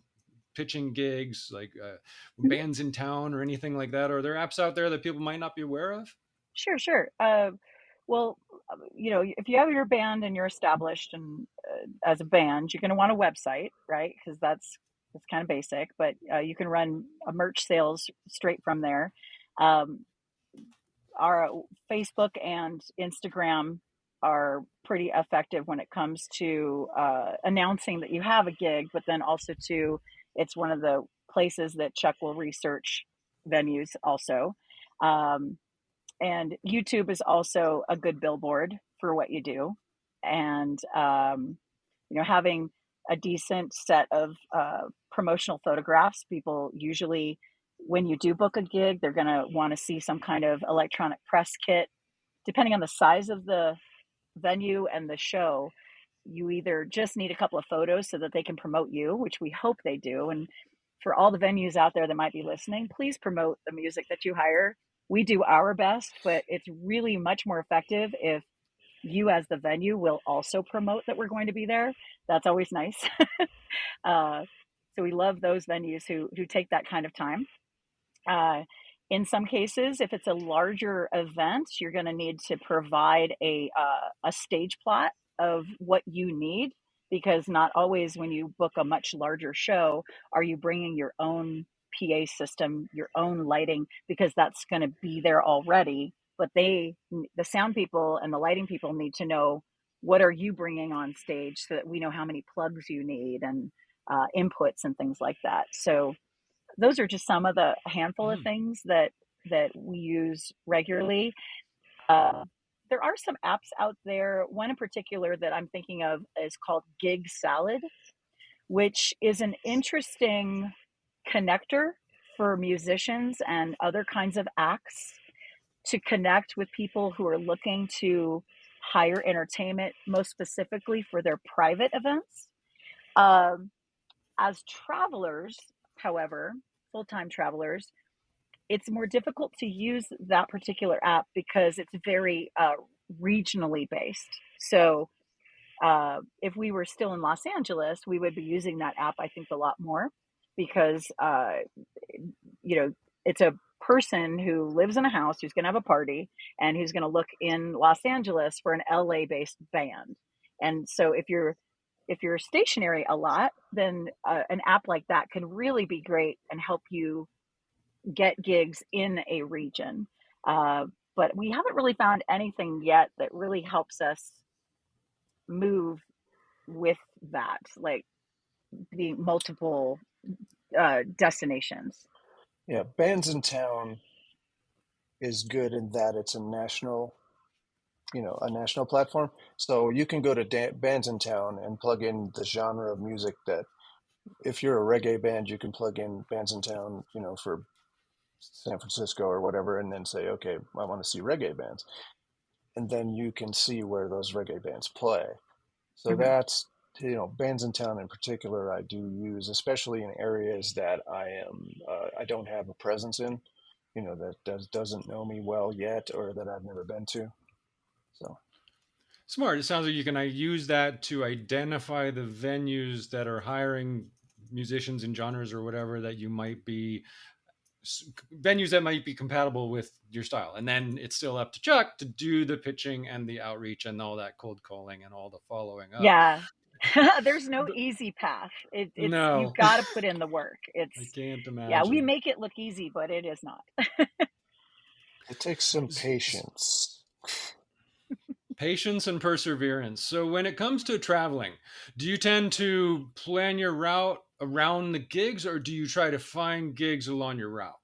C: pitching gigs, like
D: Mhm.
C: bands in town or anything like that? Are there apps out there that people might not be aware of?
D: Sure, sure. Well, if you have your band and you're established and as a band, you're going to want a website, right? Because that's kind of basic. But you can run a merch sales straight from there. Um, our Facebook and Instagram are pretty effective when it comes to announcing that you have a gig, but then also to it's one of the places that Chuck will research venues also. Um, and YouTube is also a good billboard for what you do. And having a decent set of promotional photographs, people usually, when you do book a gig, they're going to want to see some kind of electronic press kit. Depending on the size of the venue and the show, you either just need a couple of photos so that they can promote you, which we hope they do. And for all the venues out there that might be listening, please promote the music that you hire. We do our best, but it's really much more effective if you, as the venue, will also promote that we're going to be there. That's always nice. uh, so we love those venues who take that kind of time. Uh, in some cases, if it's a larger event, you're going to need to provide a stage plot of what you need, because not always when you book a much larger show are you bringing your own PA system, your own lighting, because that's going to be there already. But the sound people and the lighting people need to know what are you bringing on stage so that we know how many plugs you need, and inputs and things like that. So those are just some of the handful of
C: Mm.
D: things that we use regularly. Uh, there are some apps out there. One in particular that I'm thinking of is called Gig Salad, which is an interesting connector for musicians and other kinds of acts to connect with people who are looking to hire entertainment, most specifically for their private events. Um, as travelers, however, full-time travelers, it's more difficult to use that particular app because it's very regionally based. So if we were still in Los Angeles, we would be using that app, I think, a lot more because, you know, it's a person who lives in a house who's going to have a party and who's going to look in Los Angeles for an LA based band. And so if you're stationary a lot, then an app like that can really be great and help you get gigs in a region. But we haven't really found anything yet that really helps us move with that, like the multiple destinations.
A: Yeah, Bands in Town is good in that it's a national, a national platform. So you can go to Bands in Town and plug in the genre of music that, if you're a reggae band, you can plug in Bands in Town, for San Francisco or whatever, and then say, okay, I want to see reggae bands. And then you can see where those reggae bands play. So
D: Mm-hmm.
A: that's, Bands in Town in particular, I do use, especially in areas that I don't have a presence in, that doesn't know me well yet or that I've never been to. So,
C: Smart. It sounds like you can use that to identify the venues that are hiring musicians in genres or whatever that you might be venues that might be compatible with your style. And then it's still up to Chuck to do the pitching and the outreach and all that cold calling and all the following up.
D: Yeah. There's no easy path. It's you've
C: No,
D: got to put in the work.
C: I
D: It's
C: can't
D: Yeah, we
C: imagine.
D: make it look easy, but it is not.
A: it takes some patience.
C: Patience and perseverance. So when it comes to traveling, do you tend to plan your route around the gigs or do you try to find gigs along your route?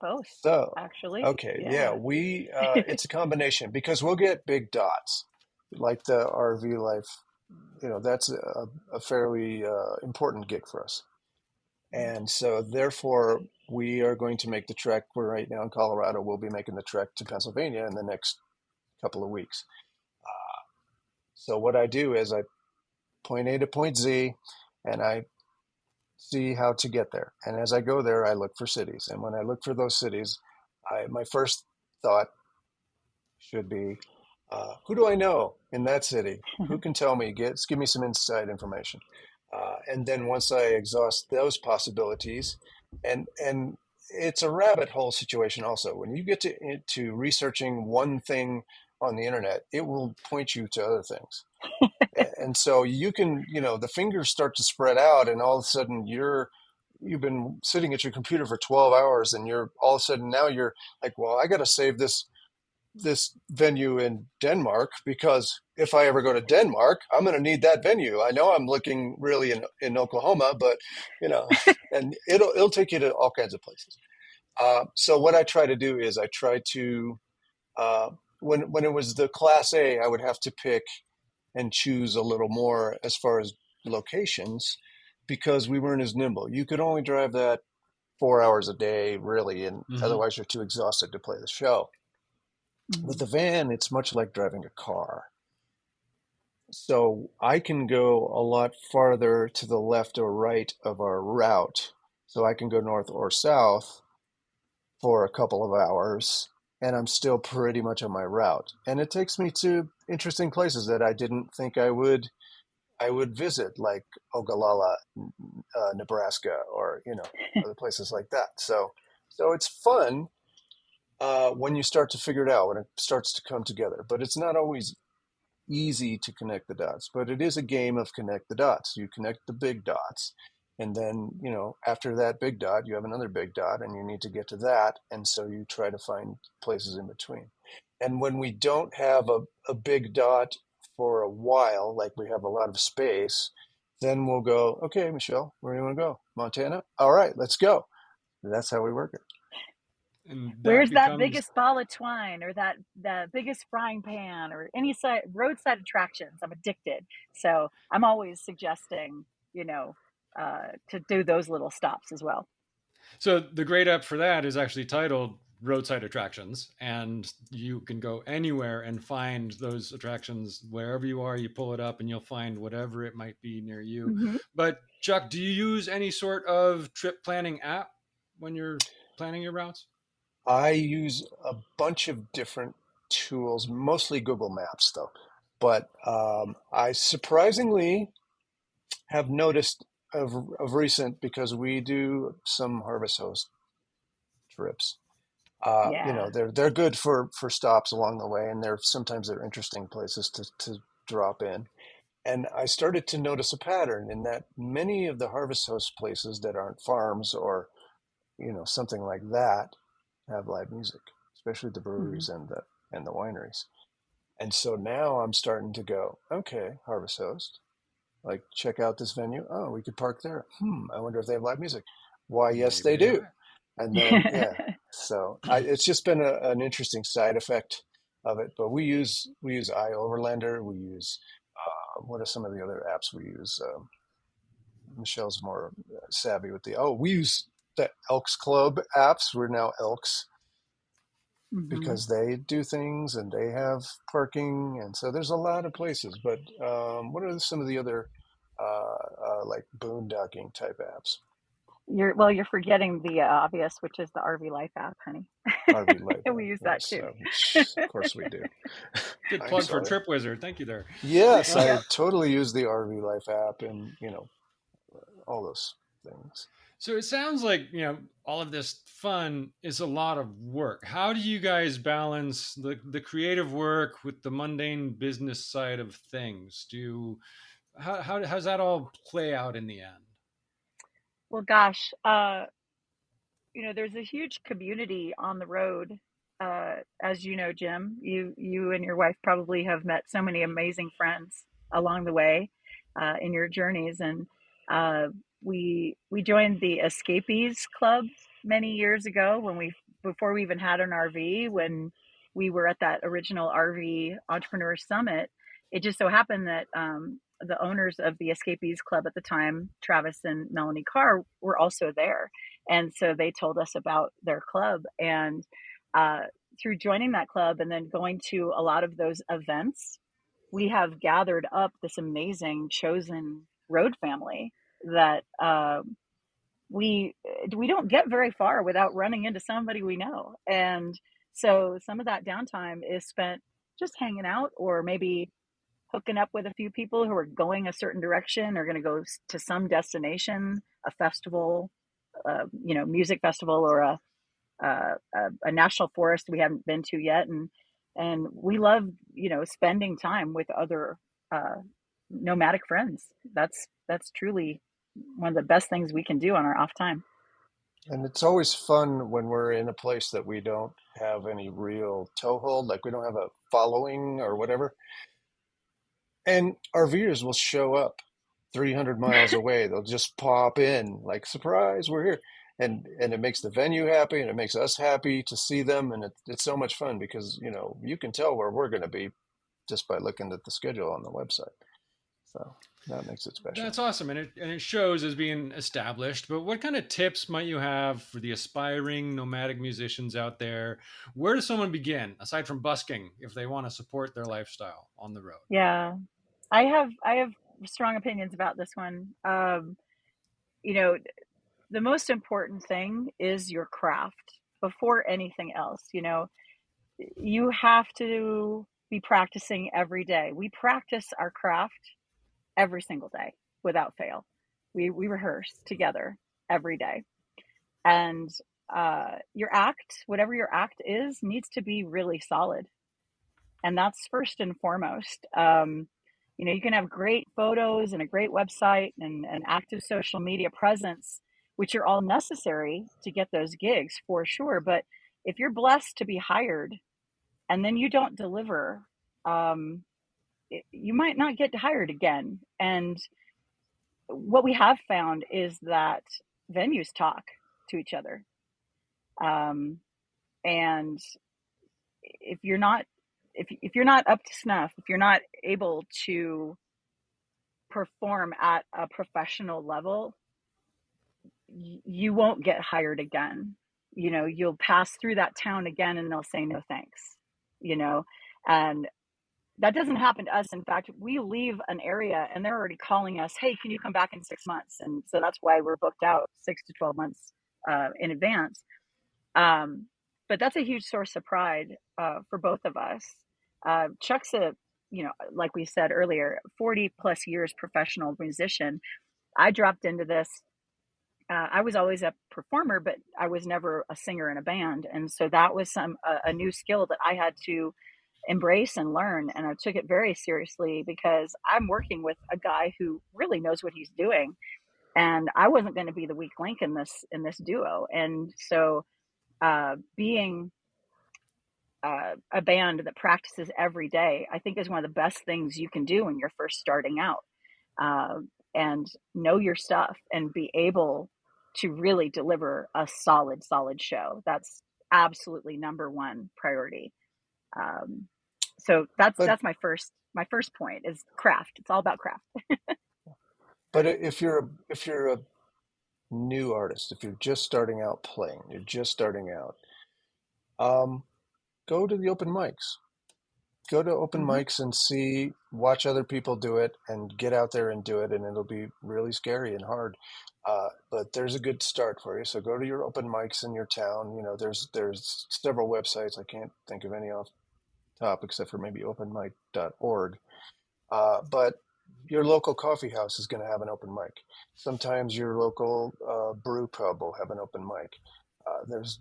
D: Both,
A: So,
D: actually.
A: okay, yeah,
D: Yeah.
A: it's a combination because we'll get big dots, like the RV life. That's a fairly important gig for us. And so, therefore, we are going to make the trek. We're right now in Colorado. We'll be making the trek to Pennsylvania in the next couple of weeks. So, what I do is I point A to point Z, and I see how to get there. And as I go there, I look for cities. And when I look for those cities, my first thought should be, who do I know in that city? Who can tell me? Give me some inside information. And then once I exhaust those possibilities, and it's a rabbit hole situation also. When you get to researching one thing on the internet, it will point you to other things. And so you can, the fingers start to spread out, and all of a sudden you've been sitting at your computer for 12 hours, and you're all of a sudden now you're like, well, I got to save this venue in Denmark because if I ever go to Denmark, I'm going to need that venue. I know I'm looking really in Oklahoma, but and it'll take you to all kinds of places. So what I try to do is I try to when it was the Class A, I would have to pick and choose a little more as far as locations because we weren't as nimble. You could only drive that 4 hours a day, really, and
C: Mm-hmm.
A: otherwise you're too exhausted to play the show. With
D: Mhm.
A: the van, it's much like driving a car. So I can go a lot farther to the left or right of our route. So I can go north or south for a couple of hours, and I'm still pretty much on my route. And it takes me to interesting places that I didn't think I would visit, like Ogallala, Nebraska, or other places like that. So it's fun when you start to figure it out, when it starts to come together. But it's not always easy to connect the dots. But it is a game of connect the dots. You connect the big dots, and then after that big dot, you have another big dot, and you need to get to that. And so you try to find places in between. And when we don't have a big dot for a while, like we have a lot of space, then we'll go, okay, Michelle, where do you want to go? Montana? All right, let's go. That's how we work it.
C: And that
D: Where's that
C: becomes,
D: biggest ball of twine, or that the biggest frying pan, or any roadside attractions? I'm addicted, so I'm always suggesting, to do those little stops as well.
C: so the great app for that is actually titled Roadside Attractions, and you can go anywhere and find those attractions wherever you are. You pull it up and you'll find whatever it might be near you.
D: Mm-hmm.
C: But Chuck, do you use any sort of trip planning app when you're planning your routes?
A: I use a bunch of different tools, mostly Google Maps though. But I surprisingly have noticed of recent, because we do some Harvest Host trips.
D: Yeah.
A: They're good for stops along the way, and they're interesting places to drop in. And I started to notice a pattern in that many of the Harvest Host places that aren't farms or something like that have live music, especially the
D: Mm-hmm.
A: breweries and the wineries. And so now I'm starting to go, okay, Harvest Host, like check out this venue. Oh, we could park there. I wonder if they have live music. Why, yes,
C: Maybe
A: they
C: they
A: do.
C: might.
A: And then so it's just been an interesting side effect of it. But we use iOverlander. We use what are some of the other apps we use? Michelle's more savvy with we use the Elks Club apps. We're now Elks
D: Mm-hmm.
A: because they do things and they have parking, and so there's a lot of places. But what are some of the other like boondocking type apps?
D: You're forgetting the obvious, which is the RV Life app, honey.
A: RV Life
D: We
A: app,
D: use that
A: yes,
D: too.
A: of course we do.
C: Good
A: I'm
C: plug for
A: sorry.
C: Trip Wizard. Thank you there.
A: Yes, I
D: Yep.
A: totally use the RV Life app, and all those things.
C: So it sounds like, all of this fun is a lot of work. How do you guys balance the creative work with the mundane business side of things? How's that all play out in the end?
D: Well, gosh, there's a huge community on the road. As you know, Jim, you and your wife probably have met so many amazing friends along the way in your journeys, and uh, we joined the Escapees Club many years ago before we even had an RV. When we were at that original RV Entrepreneur Summit, it just so happened that the owners of the Escapees Club at the time, Travis and Melanie Carr, were also there, and so they told us about their club. And uh, through joining that club and then going to a lot of those events, we have gathered up this amazing chosen road family that we don't get very far without running into somebody we know. And so some of that downtime is spent just hanging out, or maybe hooking up with a few people who are going a certain direction, or going to go to some destination, a festival, music festival, or a national forest we haven't been to yet. And we love, spending time with other uh, nomadic friends. That's truly one of the best things we can do on our off time.
A: And it's always fun when we're in a place that we don't have any real toehold, like we don't have a following or whatever. And RVers will show up 300 miles away. They'll just pop in like, surprise, we're here. And it makes the venue happy, and it makes us happy to see them. And it's so much fun because, you can tell where we're going to be just by looking at the schedule on the website. So that makes it special.
C: That's awesome, and it shows as being established. But what kind of tips might you have for the aspiring nomadic musicians out there? Where does someone begin, aside from busking, if they want to support their lifestyle on the road?
D: Yeah, I have strong opinions about this one. You know, the most important thing is your craft before anything else. You have to be practicing every day. We practice our craft every single day without fail. We rehearse together every day. And your act, whatever your act is, needs to be really solid. And that's first and foremost. You can have great photos and a great website and an active social media presence, which are all necessary to get those gigs for sure. But if you're blessed to be hired and then you don't deliver, you might not get hired again. And what we have found is that venues talk to each other. And if you're not if you're not up to snuff, if you're not able to perform at a professional level, you won't get hired again. You know, you'll pass through that town again and they'll say no thanks, you know. And that doesn't happen to us. In fact, we leave an area and they're already calling us, hey, can you come back in 6 months? And so that's why we're booked out 6 to 12 months in advance. But that's a huge source of pride for both of us. Chuck's like we said earlier, 40 plus years professional musician. I dropped into this. I was always a performer, but I was never a singer in a band. And so that was a new skill that I had to embrace and learn. And I took it very seriously because I'm working with a guy who really knows what he's doing. And I wasn't going to be the weak link in this duo. And so being a band that practices every day, I think is one of the best things you can do when you're first starting out, and know your stuff and be able to really deliver a solid show. That's absolutely number one priority. So that's my first point is craft. It's all about craft.
A: But if you're a new artist, if you're just starting out playing, you're just starting out, go to the open mics. Go to open
D: Mm-hmm.
A: mics and watch other people do it and get out there and do it. And it'll be really scary and hard. But there's a good start for you. So go to your open mics in your town. You know, there's several websites. I can't think of any off top except for maybe openmic.org. But your local coffee house is going to have an open mic. Sometimes your local brew pub will have an open mic. There's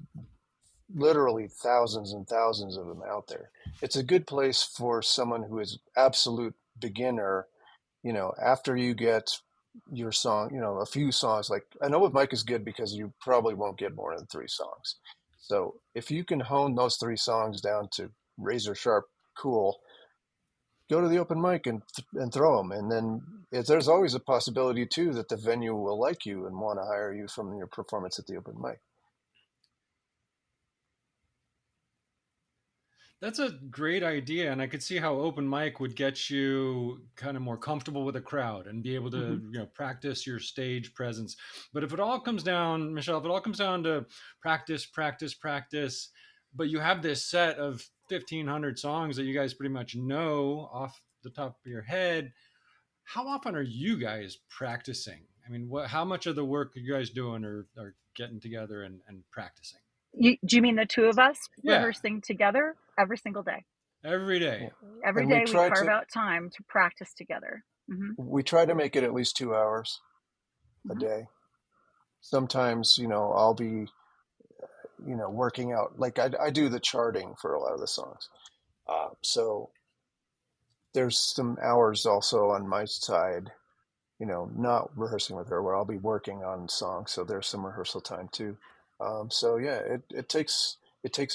A: literally thousands and thousands of them out there. It's a good place for someone who is absolute beginner. You know, after you get your song, you know, a few songs, like I know what mic is good because you probably won't get more than 3 songs. So if you can hone those 3 songs down to razor sharp cool, go to the open mic and throw them. And then there's always a possibility too that the venue will like you and want to hire you from your performance at the open mic.
C: That's a great idea, and I could see how open mic would get you kind of more comfortable with a crowd and be able to,
D: Mm-hmm.
C: practice your stage presence. But if it all comes down, Michelle, if it all comes down to practice, practice, practice, but you have this set of 1,500 songs that you guys pretty much know off the top of your head, how often are you guys practicing? I mean, how much of the work are you guys doing or getting together and practicing?
D: Do you mean the two of us
C: Yeah,
D: rehearsing together every single day?
C: every day.
D: Every
A: And we
D: day we
A: try
D: carve
A: to
D: out time to practice together. Mm-hmm.
A: make it at least 2 hours a
D: Mm-hmm.
A: day. Sometimes, you know, I'll be, you know, working out. Like I do the charting for a lot of the songs. So there's some hours also on my side, you know, not rehearsing with her where I'll be working on songs. So there's some rehearsal time too. So yeah, it takes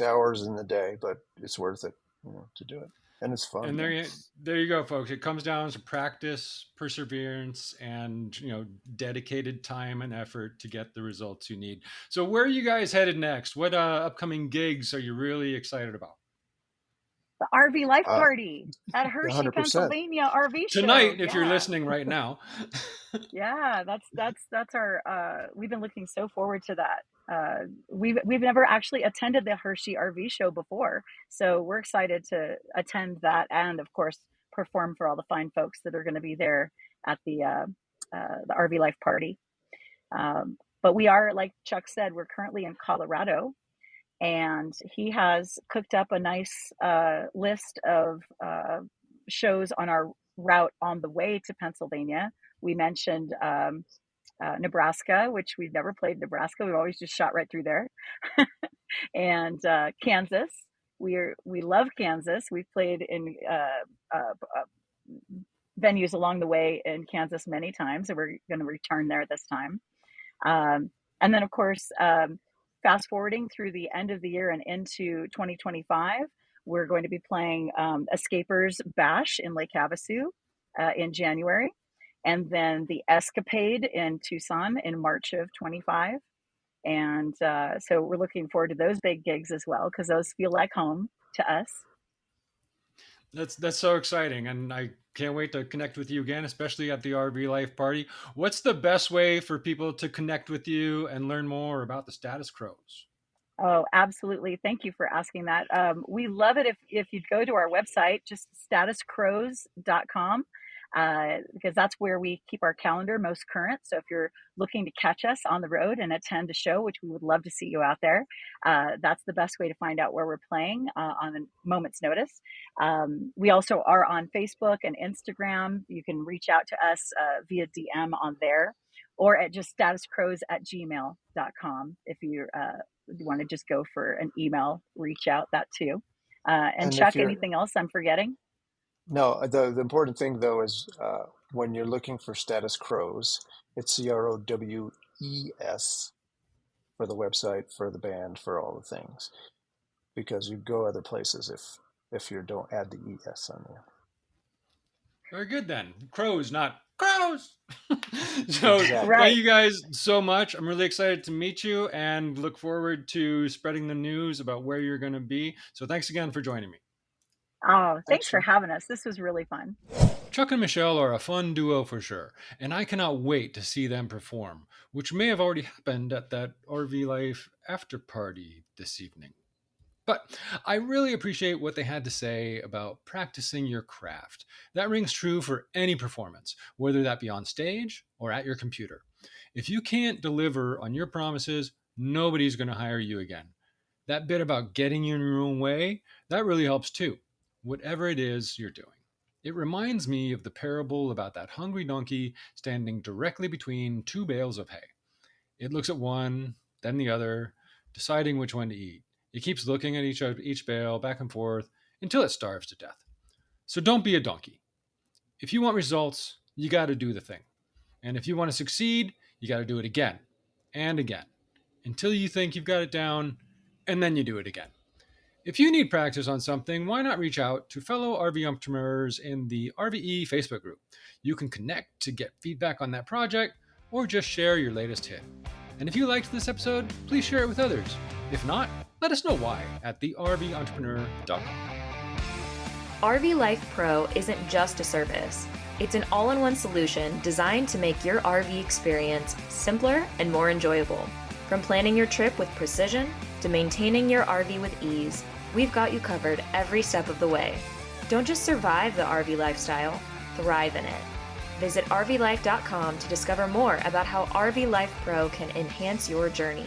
A: hours in the day, but it's worth it, you know, to do it. And it's fun.
C: And there you go, folks. It comes down to practice, perseverance, and dedicated time and effort to get the results you need. So, where are you guys headed next? What upcoming gigs are you really excited about?
D: The RV Life
A: Uh,
D: Party at Hershey,
A: 100%.
D: Pennsylvania RV Show.
C: Tonight, if you're
D: Yeah.
C: listening right now.
D: Yeah, that's our we've been looking so forward to that. We've never actually attended the Hershey RV Show before, so we're excited to attend that and of course perform for all the fine folks that are going to be there at the RV Life Party. But we are, like Chuck said, we're currently in Colorado, and he has cooked up a nice list of shows on our route on the way to Pennsylvania. We mentioned Nebraska, which we've never played Nebraska. We've always just shot right through there. And Kansas. We love Kansas. We've played in venues along the way in Kansas many times, and we're going to return there this time. And then, of course, fast forwarding through the end of the year and into 2025, we're going to be playing Escapers Bash in Lake Havasu in January. and then the Escapade in Tucson in March of 25. And so we're looking forward to those big gigs as well, because those feel like home to us.
C: That's so exciting, and I can't wait to connect with you again, especially at the RV Life Party. What's the best way for people to connect with you and learn more about the Status Crows?
D: Oh, absolutely. Thank you for asking that. We love it if you'd go to our website, just statuscrows.com, because that's where we keep our calendar most current. So if you're looking to catch us on the road and attend a show, which we would love to see you out there, that's the best way to find out where we're playing on a moment's notice. We also are on Facebook and Instagram. You can reach out to us via DM on there, or at just statuscrows@gmail.com if you want to just go for an email, reach out, that too. And
A: And if
D: Chuck,
A: you're
D: anything else I'm forgetting?
A: no, the important thing though is when you're looking for Status Crows, it's CROWES for the website, for the band, for all the things, because you go other places if you don't add the ES on there.
C: Very good then. Crows, not crows. So
A: Exactly.
D: Right.
C: thank you guys so much. I'm really excited to meet you and look forward to spreading the news about where you're going to be. So thanks again for joining me.
D: Oh, thanks for
A: Excellent.
D: having us. This was really fun.
C: Chuck and Michelle are a fun duo for sure, and I cannot wait to see them perform, which may have already happened at that RV Life after party this evening. But I really appreciate what they had to say about practicing your craft. That rings true for any performance, whether that be on stage or at your computer. If you can't deliver on your promises, nobody's going to hire you again. That bit about getting in your own way, that really helps too, whatever it is you're doing. It reminds me of the parable about that hungry donkey standing directly between two bales of hay. It looks at one, then the other, deciding which one to eat. It keeps looking at each bale back and forth until it starves to death. So don't be a donkey. If you want results, you got to do the thing. And if you want to succeed, you got to do it again and again until you think you've got it down, and then you do it again. If you need practice on something, why not reach out to fellow RV entrepreneurs in the RVE Facebook group? You can connect to get feedback on that project or just share your latest hit. And if you liked this episode, please share it with others. If not, let us know why at therventrepreneur.com.
B: RV Life Pro isn't just a service. It's an all-in-one solution designed to make your RV experience simpler and more enjoyable. From planning your trip with precision to maintaining your RV with ease, we've got you covered every step of the way. Don't just survive the RV lifestyle, thrive in it. Visit RVlife.com to discover more about how RV Life Pro can enhance your journey.